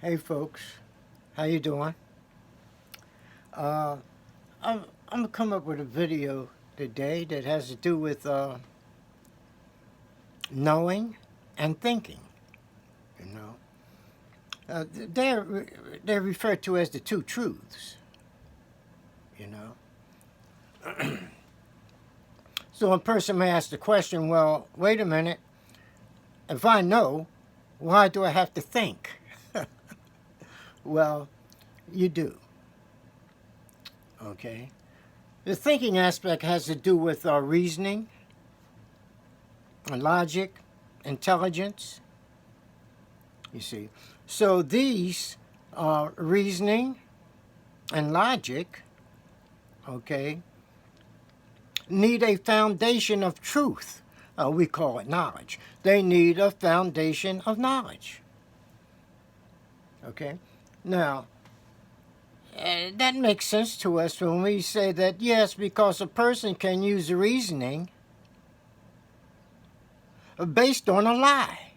Hey folks, how you doing? Uh, I'm gonna come up with a video today that has to do with knowing and thinking. You know, they're referred to as the two truths. You know, so a person may ask the question, well, wait a minute. If I know, why do I have to think? Well, you do. Okay. The thinking aspect has to do with our reasoning, logic, intelligence. You see, so these reasoning and logic, okay, need a foundation of truth. We call it knowledge. They need a foundation of knowledge. Okay, now that makes sense to us when we say that yes, because a person can use reasoning based on a lie.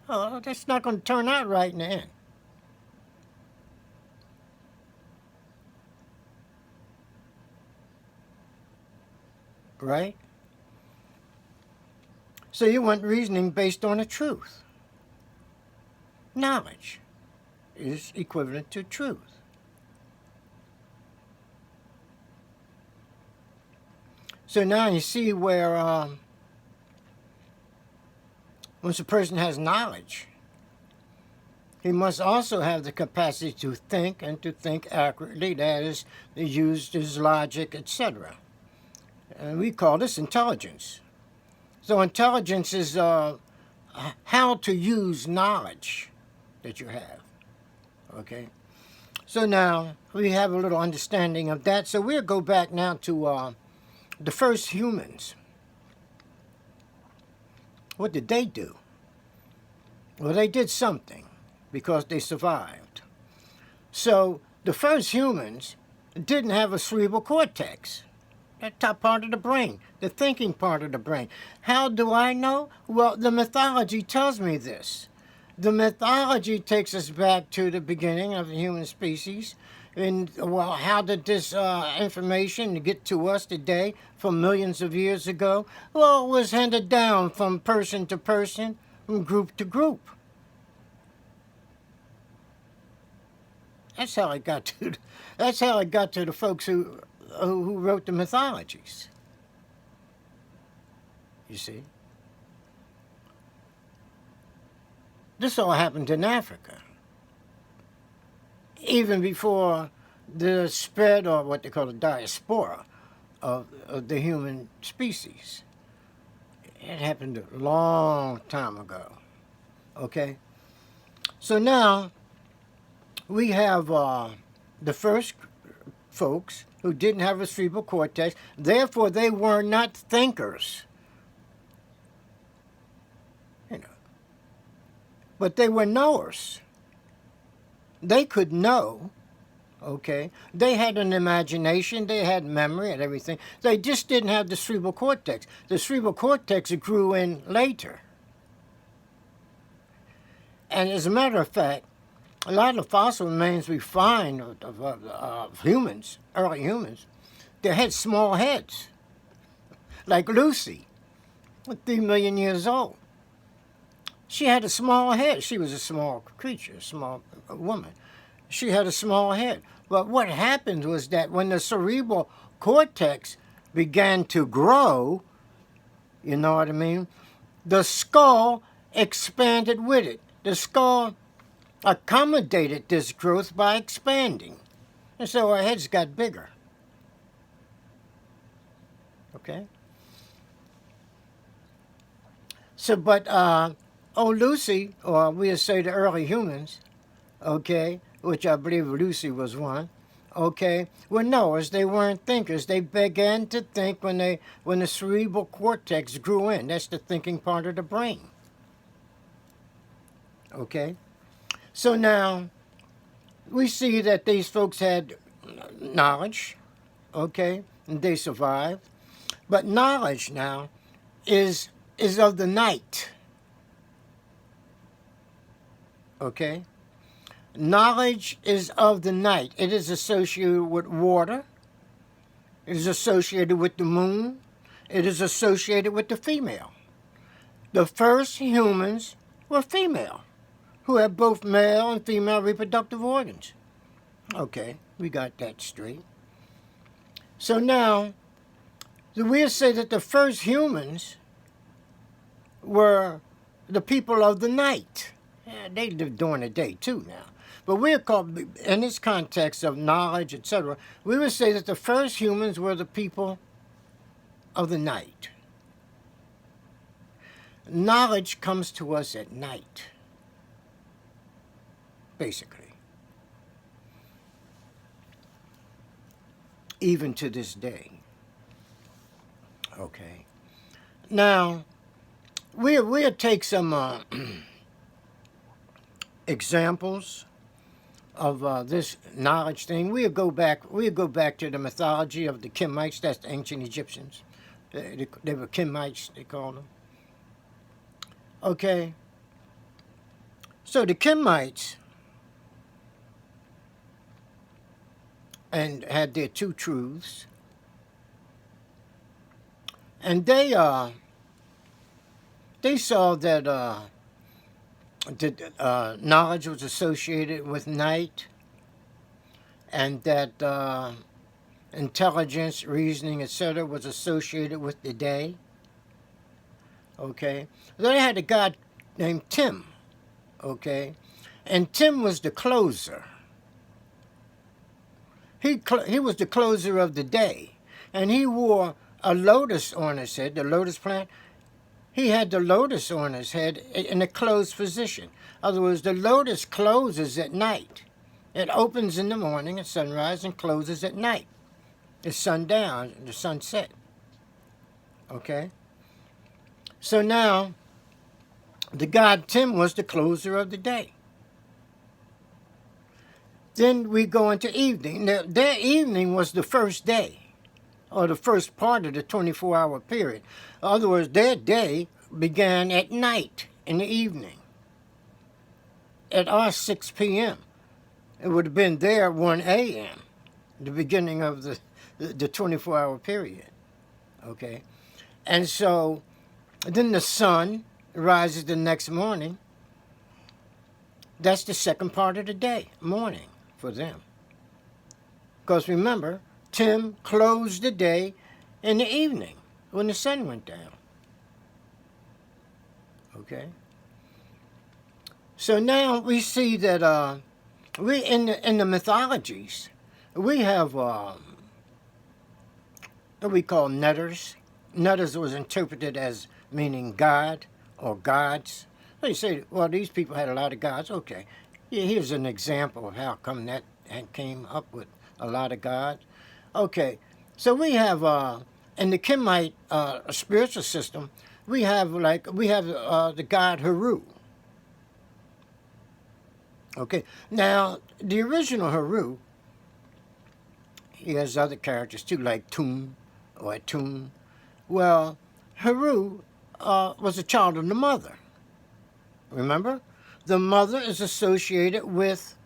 Oh, that's not going to turn out right in the end. Right? So you want reasoning based on a truth. Knowledge is equivalent to truth. So now you see where once a person has knowledge, he must also have the capacity to think and to think accurately, that is, to use his logic, etc. And we call this intelligence. So intelligence is how to use knowledge that you have. Okay? So now we have a little understanding of that. So we'll go back now to the first humans. What did they do? Well, they did something because they survived. So the first humans didn't have a cerebral cortex, that top part of the brain, the thinking part of the brain. How do I know? Well, the mythology tells me this. The mythology takes us back to the beginning of the human species. And, well, how did this information get to us today from millions of years ago? Well, it was handed down from person to person, from group to group. That's how it got to. That's how it got to the folks who wrote the mythologies. You see, this all happened in Africa, even before the spread, or what they call the diaspora, of the human species. It happened a long time ago. Okay, so now we have the first folks who didn't have a cerebral cortex. Therefore, they were not thinkers. You know, but they were knowers. They could know. Okay, they had an imagination, they had memory and everything. They just didn't have the cerebral cortex. The cerebral cortex grew in later. And as a matter of fact, a lot of fossil remains we find of humans, early humans, they had small heads. Like Lucy, 3 million years old. She had a small head. She was a small creature, a small woman. She had a small head. But what happened was that when the cerebral cortex began to grow, you know what I mean, the skull expanded with it. The skull accommodated this growth by expanding. And so our heads got bigger. Okay? So, but, Lucy, or we'll say the early humans, okay, which I believe Lucy was one, okay, were knowers. They weren't thinkers. They began to think when the cerebral cortex grew in. That's the thinking part of the brain. Okay? So now we see that these folks had knowledge, okay, and they survived. But knowledge now is of the night. Okay? Knowledge is of the night. It is associated with water. It is associated with the moon. It is associated with the female. The first humans were female, who had both male and female reproductive organs. Okay, we got that straight. So now, we'll say that the first humans were the people of the night. Yeah, they lived during the day too now. But we're called, in this context of knowledge, etc., we would say that the first humans were the people of the night. Knowledge comes to us at night, basically. Even to this day. Okay. Now, we'll take some examples of this knowledge thing. We'll go back to the mythology of the Kemites. That's the ancient Egyptians. They were Kemites, they called them. Okay. So the Kemites and had their two truths, and they saw that knowledge was associated with night, and that intelligence, reasoning, etc., was associated with the day. Okay, they had a god named Tim. Okay, and Tim was the closer. He was the closer of the day, and he wore a lotus on his head, the lotus plant. He had the lotus on his head in a closed position. In other words, the lotus closes at night. It opens in the morning at sunrise and closes at night. It's sundown, the sunset. Okay? So now, the god Tim was the closer of the day. Then we go into evening. Now, their evening was the first day, or the first part of the 24-hour period. In other words, their day began at night in the evening. At our 6 p.m. It would have been there 1 a.m., the beginning of the 24-hour period. Okay? And so then the sun rises the next morning. That's the second part of the day, morning, for them. Because remember, Tim closed the day in the evening when the sun went down. Okay? So now we see that we in the mythologies, we have what we call netters. Netters was interpreted as meaning God or gods. They say, well, these people had a lot of gods. Okay, here's an example of how come that came up with a lot of gods. Okay, so we have in the Kemite spiritual system, we have the god Heru. Okay, now the original Heru, he has other characters too, like Tum or Atun. Well, Heru was a child of the mother. Remember? The mother is associated with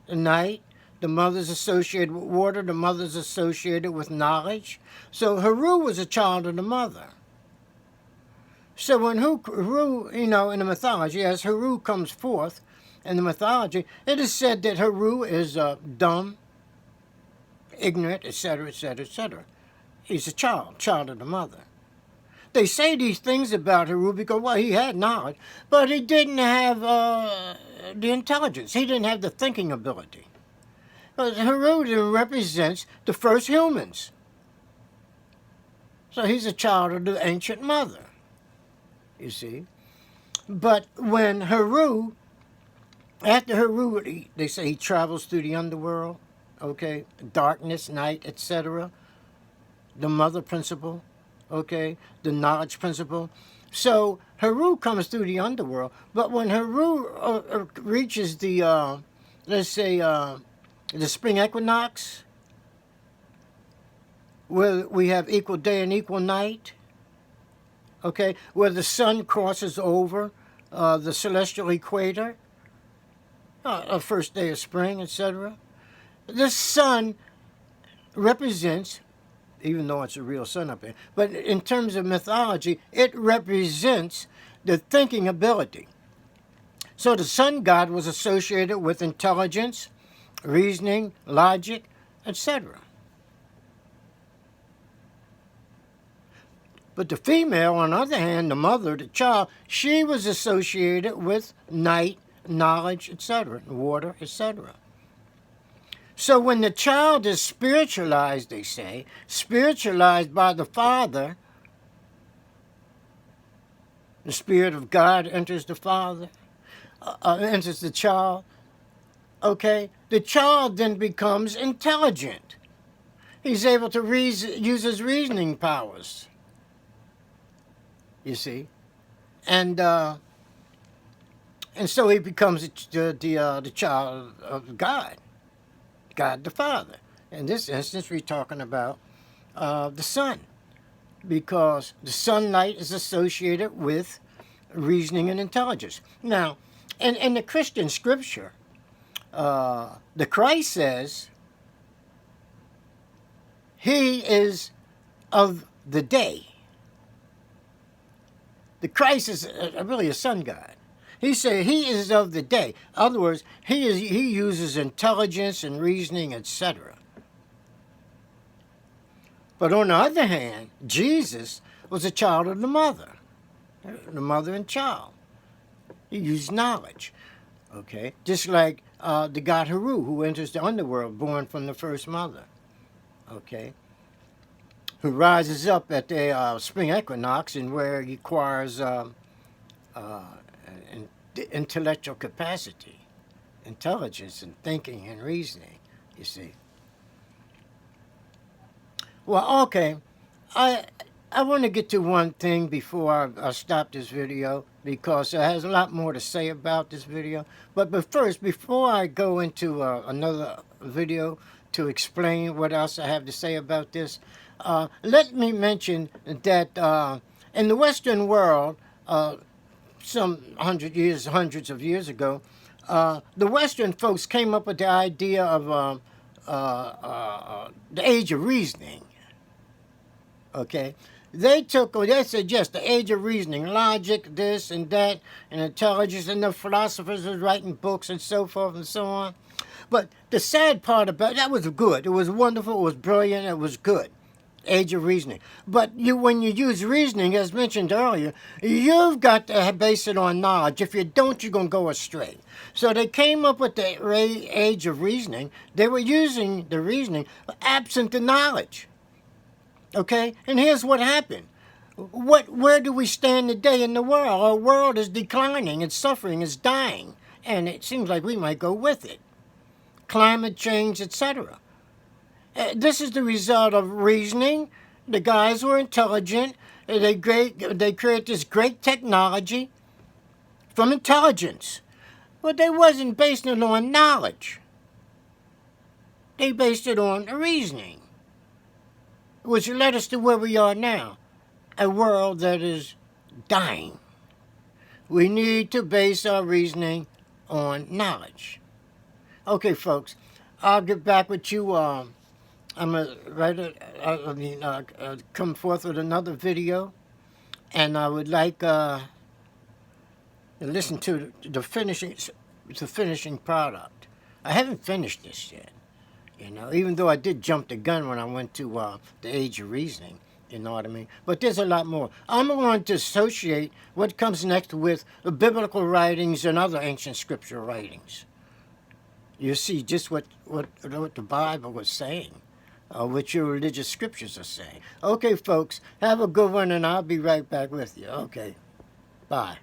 the night. The mother is associated with water. The mother is associated with knowledge. So Heru was a child of the mother. So when Heru, in the mythology, as Heru comes forth in the mythology, it is said that Heru is dumb, ignorant, etc., etc., etc. He's a child of the mother. They say these things about Heru because, well, he had knowledge, but he didn't have the intelligence. He didn't have the thinking ability. Because Heru represents the first humans. So he's a child of the ancient mother, you see. But when after Heru, they say he travels through the underworld, okay, darkness, night, etc., the mother principle, okay, the knowledge principle. So Heru comes through the underworld, but when Heru reaches the, let's say, the spring equinox, where we have equal day and equal night, okay, where the sun crosses over the celestial equator, a first day of spring, etc. The sun represents, even though it's a real sun up there, but in terms of mythology, it represents the thinking ability. So the sun god was associated with intelligence, reasoning, logic, etc. But the female, on the other hand, the mother, the child, she was associated with night, knowledge, etc., water, etc. So when the child is spiritualized, they say, spiritualized by the Father, the Spirit of God enters the Father, enters the child, okay? The child then becomes intelligent. He's able to use his reasoning powers, you see? And so he becomes the child of God. God the Father. In this instance, we're talking about the sun, because the sunlight is associated with reasoning and intelligence. Now, in the Christian scripture, the Christ says he is of the day. The Christ is really a sun god. He said he is of the day. In other words, he uses intelligence and reasoning, etc. But on the other hand, Jesus was a child of the mother and child. He used knowledge, okay? Just like the god Heru, who enters the underworld, born from the first mother, okay? Who rises up at the spring equinox, and where he acquires intellectual capacity, intelligence and thinking and reasoning, you see. Well, okay, I want to get to one thing before I stop this video, because it has a lot more to say about this video. But first, before I go into another video to explain what else I have to say about this, let me mention that in the Western world, some hundreds of years ago, the Western folks came up with the idea of the age of reasoning. Okay, they said, yes, the age of reasoning, logic, this and that, and intelligence, and the philosophers were writing books and so forth and so on. But the sad part about that was good. It was wonderful. It was brilliant. It was good. Age of reasoning. But when you use reasoning, as mentioned earlier, you've got to base it on knowledge. If you don't, you're going to go astray. So they came up with the age of reasoning. They were using the reasoning absent the knowledge. Okay? And here's what happened. Where do we stand today in the world? Our world is declining. It's suffering. It's dying. And it seems like we might go with it. Climate change, etc. This is the result of reasoning. The guys were intelligent. They created this great technology from intelligence. But they wasn't basing it on knowledge. They based it on reasoning, which led us to where we are now, a world that is dying. We need to base our reasoning on knowledge. Okay, folks, I'll get back with you. I'm going to come forth with another video, and I would like to listen to the finishing product. I haven't finished this yet. You know, even though I did jump the gun when I went to the age of reasoning, you know what I mean? But there's a lot more. I'm going to associate what comes next with the biblical writings and other ancient scriptural writings. You see just what the Bible was saying, what your religious scriptures are saying. Okay, folks, have a good one, and I'll be right back with you. Okay, bye.